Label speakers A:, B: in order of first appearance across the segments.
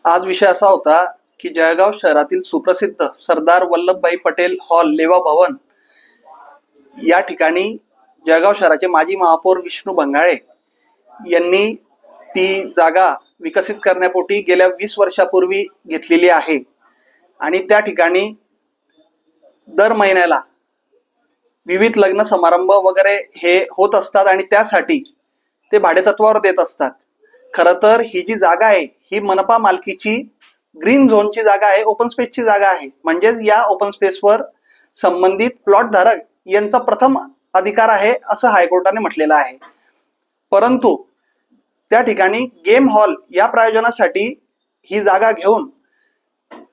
A: आज विषय असा होता की जळगाव शहरातील सुप्रसिद्ध सरदार वल्लभभाई पटेल हॉल लेवा भवन या ठिकाणी जळगाव शहराचे माजी महापौर विष्णू बंगाळे यांनी ती जागा विकसित करण्यापोटी गेल्या 20 वर्षापूर्वी घेतलेली आहे आणि त्या ठिकाणी दर महिन्याला विविध लग्न समारंभ वगैरे हे होत असतात आणि त्यासाठी ते भाडेतत्वावर देत असतात। खरं तर ही जी जागा आहे ही मनपा मालकीची ग्रीन झोनची जागा आहे, ओपन स्पेसची जागा आहे। म्हणजेच या ओपन स्पेसवर संबंधित प्लॉट धारक यांचा प्रथम अधिकार आहे असं हायकोर्टाने म्हटलेलं आहे। परंतु त्या ठिकाणी गेम हॉल या प्रयोजनासाठी ही जागा घेऊन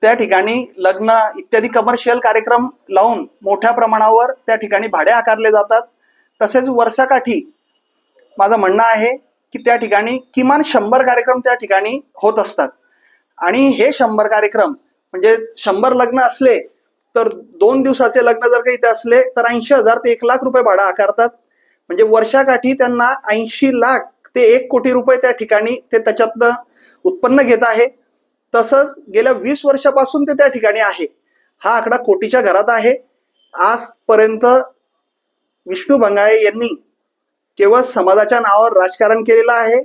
A: त्या ठिकाणी लग्न इत्यादी कमर्शियल कार्यक्रम लावून मोठ्या प्रमाणावर त्या ठिकाणी भाडे आकारले जातात। तसेच वर्षाकाठी माझं म्हणणं आहे की त्या ठिकाणी किमान 100 कार्यक्रम त्या ठिकाणी होत असतात आणि हे 100 कार्यक्रम म्हणजे 100 लग्न असले तर 2 दिवसाचे लग्न जर काही इथे असले तर 80,000 ते 1 लाख रुपये भाडं आकारतात। म्हणजे वर्षाकाठी त्यांना 80 लाख ते 1 कोटी रुपये त्या ठिकाणी ते त्याच्यातनं उत्पन्न घेत आहे। तसंच गेल्या 20 वर्षापासून ते त्या ठिकाणी आहे। हा आकडा कोटीच्या घरात आहे। आजपर्यंत विष्णू बंगाळे यांनी केवळ समाजाच्या नावावर राजकारण केलेलं आहे।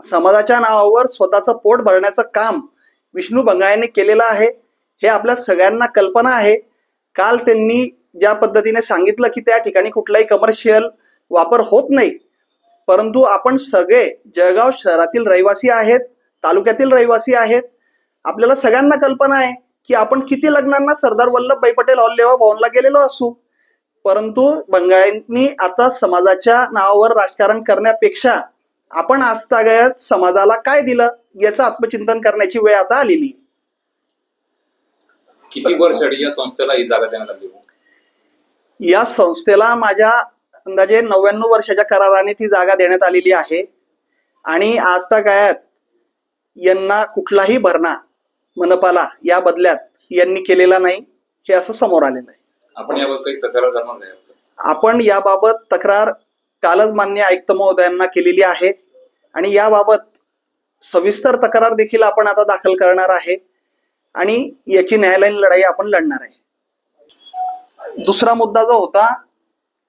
A: समाजाच्या नावावर स्वतःचं पोट भरण्याचं काम विष्णू बंगाळेंनी केलेलं आहे हे आपल्या सगळ्यांना कल्पना आहे। काल त्यांनी ज्या पद्धतीने सांगितलं की त्या ठिकाणी कुठलाही कमर्शियल वापर होत नाही, परंतु आपण सगळे जळगाव शहरातील रहिवासी आहेत, तालुक्यातील रहिवासी आहेत। आपल्याला सगळ्यांना कल्पना आहे की आपण किती लग्नांना सरदार वल्लभभाई पटेल हॉल लेवा भवनला गेलेलो असू, परंतु बंगाळ्यांनी आता समाजाच्या नावावर राजकारण करण्यापेक्षा आपण आजतागायत समाजाला काय दिलं याचं आत्मचिंतन करण्याची वेळ आता आलेली।
B: किती वर्ष या संस्थेला ही जागा देण्यात आली?
A: या संस्थेला माझ्या अंदाजे 99 वर्षाच्या कराराने ती जागा देण्यात आलेली आहे आणि आजतागायत यांना कुठलाही भरणा मनपाला या बदल्यात यांनी केलेला नाही हे असं समोर आलेलं आहे।
B: आपण याबाबत काही तक्रार करणार नाही?
A: आपण याबाबत तक्रार कालच मान्य आयुक्त महोदयांना केलेली आहे आणि याबाबत सविस्तर तक्रार देखील आपण आता दाखल करणार आहे आणि याची न्यायालयीन लढाई आपण लढणार आहे। दुसरा मुद्दा जो होता,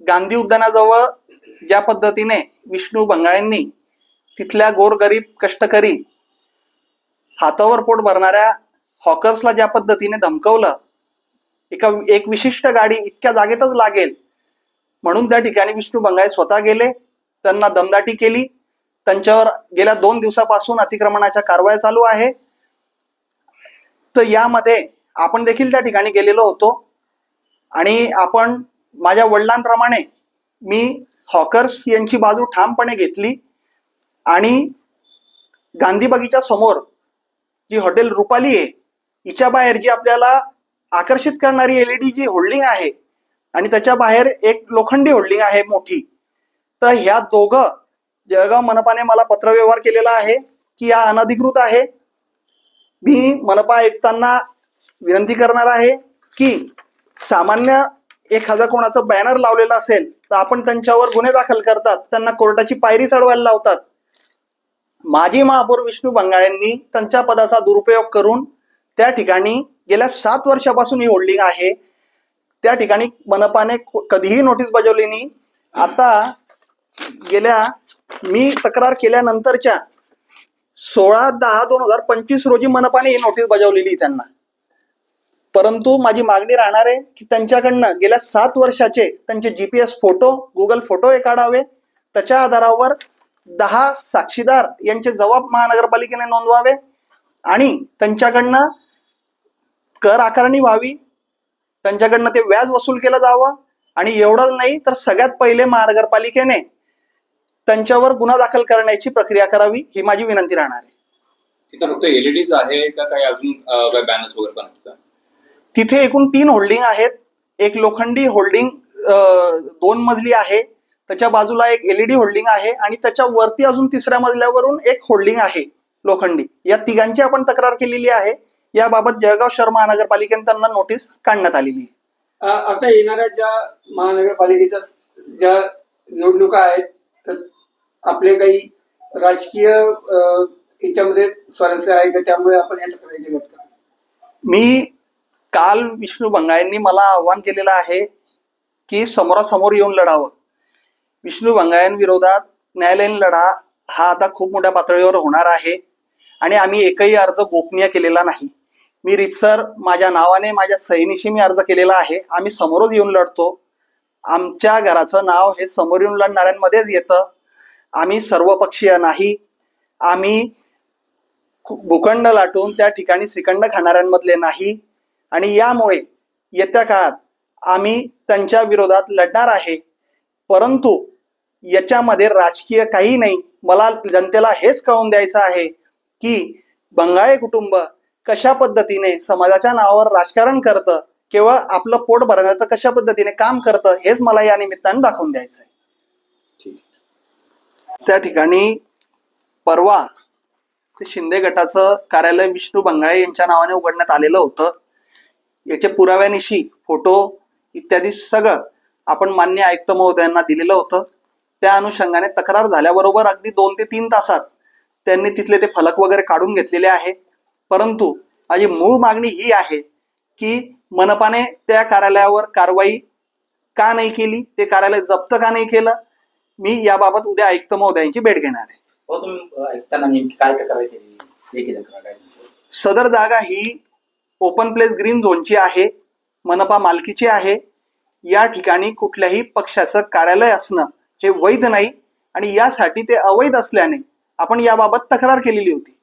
A: गांधी उद्यानाजवळ ज्या पद्धतीने विष्णू बंगाळेंनी तिथल्या गोरगरीब कष्टकरी हातावर पोट भरणाऱ्या हॉकर्सला ज्या पद्धतीने धमकवलं, एक विशिष्ट गाडी इतक्या जागेतच लागेल म्हणून त्या ठिकाणी विष्णू बंगाळे स्वतः गेले, त्यांना दमदाटी केली। त्यांच्यावर गेल्या 2 दिवसापासून अतिक्रमणाच्या कारवाया चालू आहे। तर यामध्ये आपण देखील त्या ठिकाणी गेलेलो होतो आणि आपण माझ्या वडिलांप्रमाणे मी हॉकर्स यांची बाजू ठामपणे घेतली आणि गांधी बगीच्या समोर जी हॉटेल रुपाली आहे हिच्या बाहेर जी आपल्याला आकर्षित करणारी LED जी होल्डिंग आहे आणि त्याच्या बाहेर एक लोखंडी होल्डिंग आहे मोठी, तर ह्या दोघं जळगाव मनपाने मला पत्रव्यवहार केलेला आहे की या अनधिकृत आहे। मी मनपा आयुक्तांना विनंती करणार आहे की सामान्य एखादा कोणाचं बॅनर लावलेला असेल तर आपण त्यांच्यावर गुन्हे दाखल करतात, त्यांना कोर्टाची पायरी चढवायला लावतात। माजी महापौर विष्णू बंगाळेंनी त्यांच्या पदाचा दुरुपयोग करून त्या ठिकाणी गेल्या 7 वर्षापासून ही होल्डिंग आहे, त्या ठिकाणी मनपाने कधीही नोटीस बजावली नाही। आता मी तक्रार केल्यानंतरच्या 16/10/2025 रोजी मनपाने ही नोटीस बजावलेली त्यांना, परंतु माझी मागणी राहणार आहे की त्यांच्याकडनं गेल्या 7 वर्षाचे त्यांचे GPS फोटो, गुगल फोटो हे काढावे, त्याच्या आधारावर 10 साक्षीदार यांचे जबाब महानगरपालिकेने नोंदवावे आणि त्यांच्याकडनं कर आकारणी व्हावी, त्यांच्याकडनं ते व्याज वसूल केलं जावं आणि एवढंच नाही तर सगळ्यात पहिले महानगरपालिकेने त्यांच्यावर गुन्हा दाखल करण्याची प्रक्रिया करावी ही माझी विनंती राहणार आहे।
B: तिथे फक्त LEDच आहे का काही अजून काही बॅनर्स वगैरे पण आहेत?
A: तिथे एकूण 3 होल्डिंग आहेत। एक लोखंडी होल्डिंग 2 मजली आहे, त्याच्या बाजूला एक LED होल्डिंग आहे आणि त्याच्या वरती अजून 3ऱ्या मजल्यावरून एक होल्डिंग आहे लोखंडी। या तिघांची आपण तक्रार केलेली आहे। याबाबत जळगाव शहर महानगरपालिकेने त्यांना नोटीस काढण्यात आलेली आहे।
C: आता येणाऱ्या ज्या महानगरपालिकेच्या ज्या निवडणुका आहेत तर आपले काही राजकीय याच्यामध्ये स्वारस्य आहे का, त्यामुळे आपण या तक्रारी केल्यात का?
A: मी काल विष्णू भंगाळेंनी मला आव्हान केलेलं आहे की समोरासमोर येऊन लढावं. विष्णू भंगाळेंविरोधात न्यायालयीन लढा हा आता खूप मोठ्या पातळीवर होणार आहे आणि आम्ही एकही अर्ज गोपनीय केलेला नाही. मी रितसर माझ्या नावाने माझ्या सहीनिशी मी अर्ज केलेला आहे. आम्ही समोरच येऊन लढतो. आमच्या घराचं नाव हे समोर येऊन लढणाऱ्यांमध्येच येतं. आम्ही सर्वपक्षीय नाही. आम्ही भूखंड लाटून त्या ठिकाणी श्रीखंड खाणाऱ्यांमधले नाही आणि यामुळे येत्या काळात आम्ही त्यांच्या विरोधात लढणार आहे. परंतु याच्यामध्ये राजकीय काही नाही. मला जनतेला हेच कळवून द्यायचं आहे की बंगाळे कुटुंब कशा पद्धतीने समाजाच्या नावावर राजकारण करतं, केवळ आपलं पोट भरण्याचं कशा पद्धतीने काम करतं, हेच मला या निमित्ताने दाखवून द्यायचं आहे. त्या ठिकाणी परवा ते शिंदे गटाचं कार्यालय विष्णू भंगाळे यांच्या नावाने उघडण्यात आलेलं होतं. याचे पुराव्यानिशी फोटो इत्यादी सगळं आपण मान्य आयुक्त महोदयांना दिलेलं होतं. त्या अनुषंगाने तक्रार झाल्याबरोबर अगदी 2 ते 3 तासात त्यांनी तिथले ते फलक वगैरे काढून घेतलेले आहे. परंतु माझी मूळ मागणी ही आहे की मनपाने त्या कार्यालयावर कारवाई का नाही केली, ते कार्यालय जप्त का नाही केलं. मी याबाबत उद्या आयुक्त महोदयांची भेट घेणार आहे.
D: तुम्ही ऐकताना नेमकी काय तक्रार केली, लेखी तक्रार काय?
A: सदर जागा ही ओपन प्लेस ग्रीन झोनची आहे, मनपा मालकीची आहे. या ठिकाणी कुठल्याही पक्षाचं कार्यालय असणं हे वैध नाही आणि यासाठी ते अवैध असल्याने आपण याबाबत तक्रार केलेली होती.